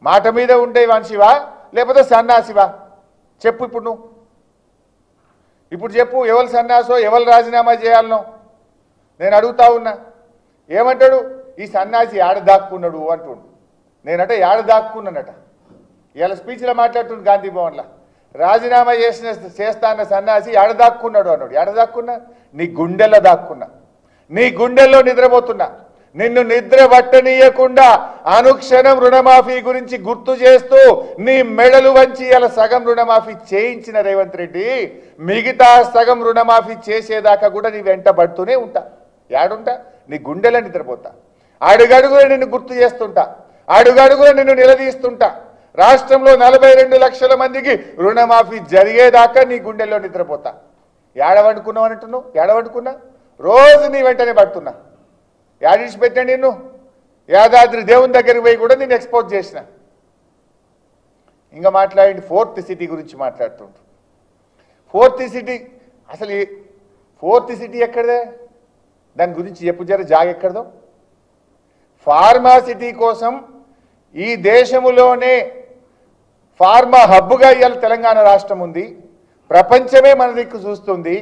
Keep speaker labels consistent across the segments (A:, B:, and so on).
A: మాట మీద ఉండే మనిషివా లేకపోతే సన్నాసివా చెప్పు ఇప్పుడు నువ్వు ఇప్పుడు చెప్పు ఎవరు సన్నాసో ఎవరు రాజీనామా చేయాలనో నేను అడుగుతా ఉన్నా ఏమంటాడు ఈ సన్నాసి ఏడ దాక్కున్నాడు అంటుండు నేనట ఏడ దాక్కున్నానట ఇవాళ స్పీచ్లో మాట్లాడుతుండు గాంధీ భవన్లో రాజీనామా చేస్తా అన్న సన్నాసి ఏడ దాక్కున్నాడు అన్నాడు ఏడ దాక్కున్నా నీ గుండెల్లో దాక్కున్నా నీ గుండెల్లో నిద్రపోతున్నా నిన్ను నిద్ర పట్టనీయకుండా అనుక్షణం రుణమాఫీ గురించి గుర్తు చేస్తూ నీ మెడలు వంచి ఇలా సగం రుణమాఫీ చేయించిన రేవంత్ రెడ్డి మిగతా సగం రుణమాఫీ చేసేదాకా కూడా నీ వెంట పడుతూనే ఉంటా యాడుంటా నీ గుండెలో నిద్రపోతా అడుగడుగున నిన్ను గుర్తు చేస్తుంటా అడుగడుగున నిన్ను నిలదీస్తుంటా రాష్ట్రంలో 42 లక్షల మందికి రుణమాఫీ జరిగేదాకా నీ గుండెల్లో నిద్రపోతా ఏడవండుకున్నావు అంటున్నావు ఏడవండుకున్నా రోజు నీ వెంటనే పడుతున్నా యాడిసి పెట్టా నిన్ను యాదాద్రి దేవుని దగ్గరికి పోయి కూడా నేను ఎక్స్పోజ్ చేసిన ఇంకా మాట్లాడి 4th సిటీ గురించి మాట్లాడుతుంటు 4th సిటీ అసలు 4th సిటీ ఎక్కడదే దాని గురించి చెప్పు జర జాగ ఎక్కడదో ఫార్మా సిటీ కోసం ఈ దేశములోనే ఫార్మా హబ్గా ఇవాళ తెలంగాణ రాష్ట్రం ఉంది ప్రపంచమే మన దిక్కు చూస్తుంది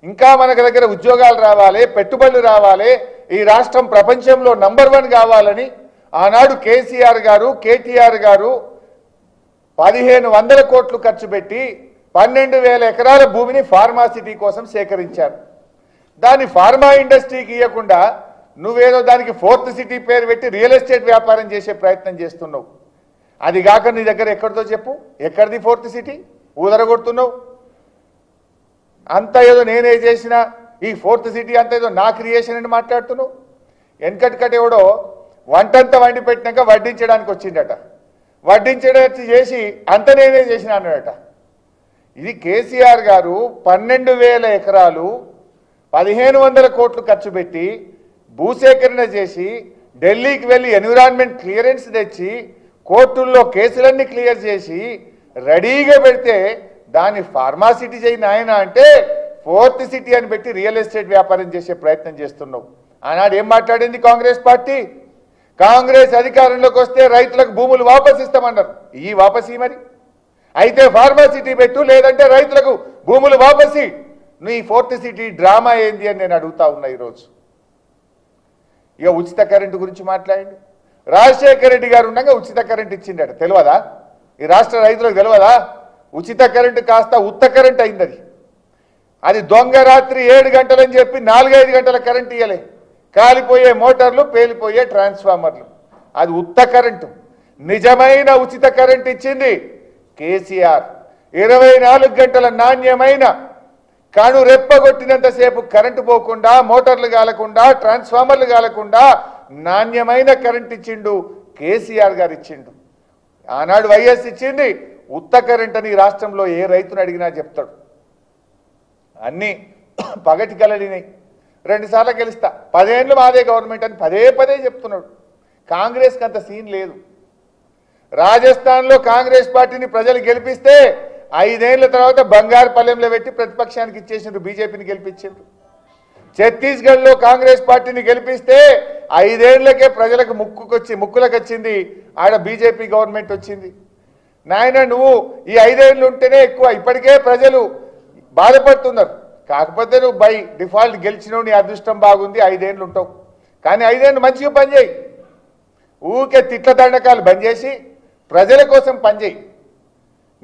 A: ఇంకా మనకు దగ్గర ఉద్యోగాలు రావాలి పెట్టుబడులు రావాలి ఈ రాష్ట్రం ప్రపంచంలో నంబర్ 1 కావాలని ఆనాడు కేసీఆర్ గారు కేటీఆర్ గారు 1500 కోట్లు ఖర్చు పెట్టి 12,000 ఎకరాల భూమిని ఫార్మా సిటీ కోసం సేకరించారు దాన్ని ఫార్మా ఇండస్ట్రీకి ఇవ్వకుండా నువ్వేదో దానికి 4th సిటీ పేరు పెట్టి రియల్ ఎస్టేట్ వ్యాపారం చేసే ప్రయత్నం చేస్తున్నావు అది కాక నీ దగ్గర ఎక్కడితో చెప్పు ఎక్కడిది 4th సిటీ ఊదరగొడుతున్నావు అంత ఏదో నేనే చేసిన ఈ 4th సిటీ అంత ఏదో నా క్రియేషన్ అని మాట్లాడుతున్నావు వెనకటికట ఎవడో వంటంతా వండి పెట్టినాక వడ్డించడానికి వచ్చిండట వడ్డించడం చేసి అంత నేనే చేసిన అన్నాడట ఇది కేసీఆర్ గారు 12,000 ఎకరాలు 1,500 కోట్లు ఖర్చు పెట్టి భూసేకరణ చేసి ఢిల్లీకి వెళ్ళి ఎన్విరాన్మెంట్ క్లియరెన్స్ తెచ్చి కోర్టుల్లో కేసులన్నీ క్లియర్ చేసి రెడీగా పెడితే దాన్ని ఫార్మాసిటీ చేయి నాయన అంటే 4th సిటీ అని పెట్టి రియల్ ఎస్టేట్ వ్యాపారం చేసే ప్రయత్నం చేస్తున్నావు ఆనాడు ఏం మాట్లాడింది కాంగ్రెస్ పార్టీ కాంగ్రెస్ అధికారంలోకి వస్తే రైతులకు భూములు వాపసు ఇస్తామన్నారు ఈ వాపసి మరి అయితే ఫార్మాసిటీ పెట్టు లేదంటే రైతులకు భూములు వాపసి నీ 4th సిటీ డ్రామా ఏంది అని నేను అడుగుతా ఉన్నా ఈరోజు ఇక ఉచిత కరెంటు గురించి మాట్లాడండి రాజశేఖర రెడ్డి గారు ఉండగా ఉచిత కరెంట్ ఇచ్చిండట తెలియదా ఈ రాష్ట్ర రైతులకు తెలియదా ఉచిత కరెంటు కాస్త ఉత్త కరెంట్ అయింది అది దొంగ రాత్రి 7 గంటలని చెప్పి 4-5 గంటల కరెంట్ ఇవ్వలే కాలిపోయే మోటార్లు పేలిపోయే ట్రాన్స్ఫార్మర్లు అది ఉత్త కరెంటు నిజమైన ఉచిత కరెంట్ ఇచ్చింది కేసీఆర్ 24 గంటల నాణ్యమైన కాను రెప్పగొట్టినంతసేపు కరెంటు పోకుండా మోటార్లు కాలకుండా ట్రాన్స్ఫార్మర్లు కాలకుండా నాణ్యమైన కరెంట్ ఇచ్చిండు కేసీఆర్ గారు ఇచ్చిండు ఆనాడు వైఎస్ ఇచ్చింది ఉత్త కరెంట్ అని రాష్ట్రంలో ఏ రైతును అడిగినా చెప్తాడు అన్నీ పగటి కలడినాయి 2 సార్లు గెలుస్తా 10 ఏళ్ళు మాదే గవర్నమెంట్ అని పదే చెప్తున్నాడు కాంగ్రెస్కి అంత సీన్ లేదు రాజస్థాన్లో కాంగ్రెస్ పార్టీని ప్రజలు గెలిపిస్తే 5 ఏళ్ల తర్వాత బంగారు పల్లెంలో పెట్టి ప్రతిపక్షానికి ఇచ్చేసిండ్రు బీజేపీని గెలిపించిండ్రు ఛత్తీస్గఢ్లో కాంగ్రెస్ పార్టీని గెలిపిస్తే 5 ఏళ్లకే ప్రజలకు ముక్కులకు వచ్చింది ఆడ బీజేపీ గవర్నమెంట్ వచ్చింది నాయన నువ్వు ఈ 5 ఏళ్ళు ఉంటేనే ఎక్కువ ఇప్పటికే ప్రజలు బాధపడుతున్నారు కాకపోతే నువ్వు బై డిఫాల్ట్ గెలిచినావు నీ అదృష్టం బాగుంది 5 ఏళ్ళు ఉంటావు కానీ 5 ఏళ్ళు మంచిగా పనిచేయి ఊకే తిట్ల దండకాలు బంద్ చేసి ప్రజల కోసం పనిచేయి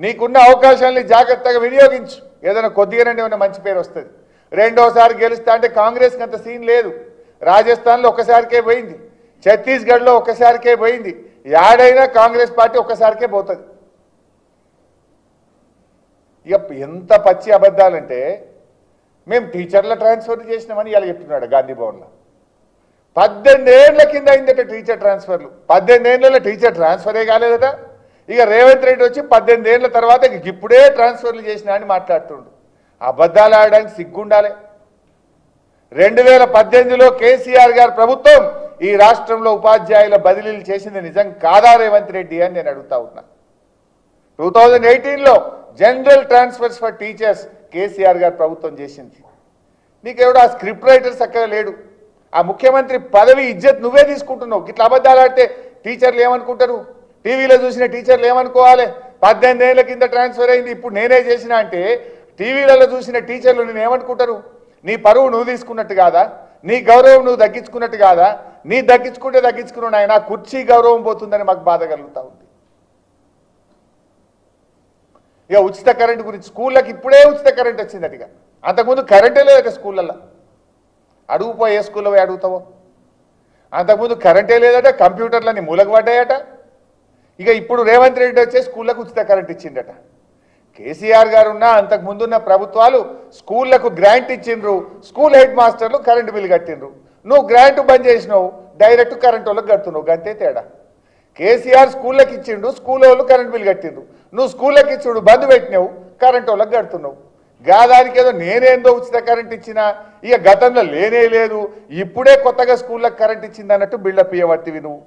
A: నీకున్న అవకాశాలని జాగ్రత్తగా వినియోగించు ఏదైనా కొద్దిగానే ఏమైనా మంచి పేరు వస్తుంది రెండోసారి గెలుస్తా అంటే కాంగ్రెస్కి అంత సీన్ లేదు రాజస్థాన్లో ఒక్కసారికే పోయింది ఛత్తీస్గఢ్లో ఒక్కసారికే పోయింది యాడైనా కాంగ్రెస్ పార్టీ ఒక్కసారికే పోతుంది ఇక ఎంత పచ్చి అబద్ధాలంటే మేము టీచర్ల ట్రాన్స్ఫర్ చేసినామని ఇలా చెప్తున్నాడు గాంధీ భవన్లో 18 ఏళ్ల కింద అయిందట టీచర్ ట్రాన్స్ఫర్లు 18 ఏళ్ళలో టీచర్ ట్రాన్స్ఫరే కాలేదట ఇక రేవంత్ రెడ్డి వచ్చి 18 ఏళ్ల తర్వాత ఇప్పుడే ట్రాన్స్ఫర్లు చేసినా అని మాట్లాడుతుండు అబద్ధాలు ఆడడానికి సిగ్గుండాలి 2018లో కేసీఆర్ గారి ప్రభుత్వం ఈ రాష్ట్రంలో ఉపాధ్యాయుల బదిలీలు చేసింది నిజం కాదా రేవంత్ రెడ్డి అని నేను అడుగుతా ఉన్నా 2018లో general transfers for teachers KCR గారు ప్రభుత్వం చేసింది నీకెవడో ఆ స్క్రిప్ట్ రైటర్ చక్కగా లేడు ఆ ముఖ్యమంత్రి పదవి ఇజ్జత్ నువ్వే తీసుకుంటున్నావు ఇట్లా అబద్ధాలు ఆడితే టీచర్లు ఏమనుకుంటారు టీవీలో చూసిన టీచర్లు ఏమనుకోవాలి? 18 ఏళ్ల కింద ట్రాన్స్ఫర్ అయింది, ఇప్పుడు నేనే చేసిన అంటే టీవీలలో చూసిన టీచర్లు నేను ఏమనుకుంటారు? నీ పరువు నువ్వు తీసుకున్నట్టు కాదా? నీ గౌరవం నువ్వు దక్కించుకున్నట్టు కాదా? నీ దక్కించుకుంటే దక్కించుకున్నాడు ఆయన కుర్చీ గౌరవం పోతుందని మాకు బాధ కలుగుతూ ఉంది. ఇక ఉచిత కరెంటు గురించి, స్కూళ్ళకి ఇప్పుడే ఉచిత కరెంట్ వచ్చిందట. ఇక అంతకుముందు కరెంటే లేదట స్కూళ్ళల్లో. అడుగుపోయి ఏ స్కూల్లో పోయి అడుగుతావో. అంతకుముందు కరెంటే లేదట, కంప్యూటర్లన్నీ మూలకు పడ్డాయట. ఇక ఇప్పుడు రేవంత్ రెడ్డి వచ్చే స్కూళ్ళకు ఉచిత కరెంట్ ఇచ్చిండట. కేసీఆర్ గారు ఉన్న అంతకుముందున్న ప్రభుత్వాలు స్కూళ్లకు గ్రాంట్ ఇచ్చిండ్రు, స్కూల్ హెడ్ మాస్టర్లు కరెంటు బిల్లు కట్టిండ్రు. నువ్వు గ్రాంట్ బంద్ చేసినావు, డైరెక్ట్ కరెంట్ వాళ్ళకి కడుతున్నావు, గంతే తేడా. కేసీఆర్ స్కూళ్ళకి ఇచ్చిండు, స్కూల్ వాళ్ళు కరెంట్ బిల్లు కట్టిండ్రు. నువ్వు స్కూళ్ళకి ఇచ్చిండు, బంద్ పెట్టినావు, కరెంట్ వాళ్ళకి కడుతున్నావు. గాదానికి ఏదో నేనేందో ఉచిత కరెంట్ ఇచ్చినా, ఇక గతంలో లేనే లేదు, ఇప్పుడే కొత్తగా స్కూళ్ళకి కరెంట్ ఇచ్చింది అన్నట్టు బిల్డప్ ఇవ్వబట్టివి నువ్వు.